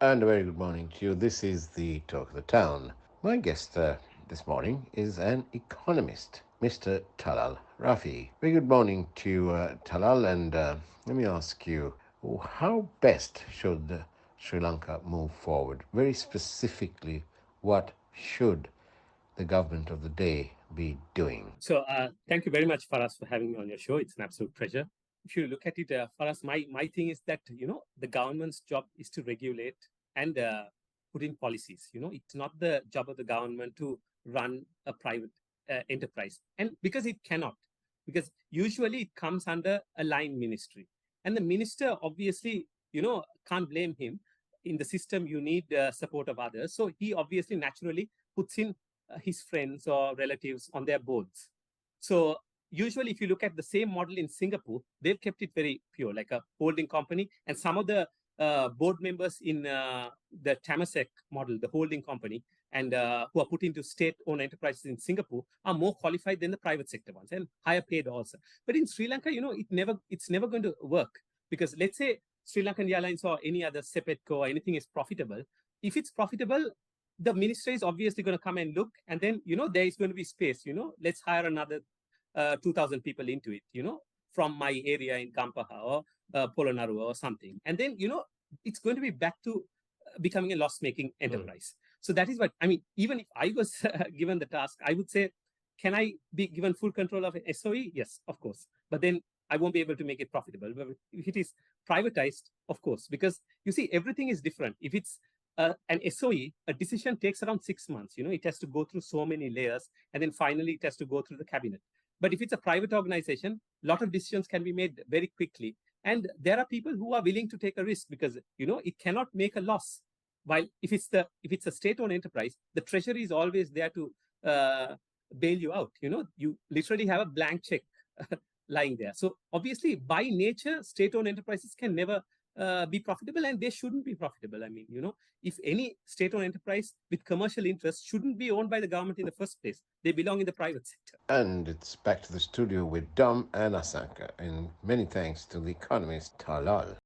And a very good morning to you. This is the Talk of the Town. My guest this morning is an economist, Mr. Talal Rafi. Very good morning to you, Talal. And let me ask you, how best should Sri Lanka move forward? Very specifically, what should the government of the day be doing? Thank you very much, Faraz, for having me on your show. It's an absolute pleasure. If you look at it, Faraz, my thing is that the government's job is to regulate and put in policies. It's not the job of the government to run a private enterprise, and because it cannot, because usually it comes under a line ministry, and the minister obviously can't blame him. In the system, you need support of others, so he obviously naturally puts in his friends or relatives on their boards. So usually, if you look at the same model in Singapore, they've kept it very pure, like a holding company. And some of the board members in the Temasek model, the holding company, and who are put into state-owned enterprises in Singapore are more qualified than the private sector ones and higher paid also. But in Sri Lanka, it's never going to work because let's say Sri Lankan Airlines or any other Sepetco or anything is profitable. If it's profitable, the ministry is obviously going to come and look, and then there is going to be space. Let's hire another 2,000 people into it. From my area in Kampaha or Polonnaruwa or something, and then it's going to be back to becoming a loss-making enterprise. So that is what I mean. Even if I was given the task, I would say, can I be given full control of an SOE? Yes, of course. But then I won't be able to make it profitable. But if it is privatized, of course, because you see, everything is different. If it's an SOE, a decision takes around 6 months. It has to go through so many layers, and then finally it has to go through the cabinet. But if it's a private organization, a lot of decisions can be made very quickly. And there are people who are willing to take a risk because it cannot make a loss. While if it's a state-owned enterprise, the treasury is always there to bail you out. You literally have a blank check lying there. So obviously, by nature, state-owned enterprises can never be profitable, and they shouldn't be profitable. I mean, if any state-owned enterprise with commercial interests shouldn't be owned by the government in the first place, they belong in the private sector. And it's back to the studio with Dom and Asanka. And many thanks to the economist Talal.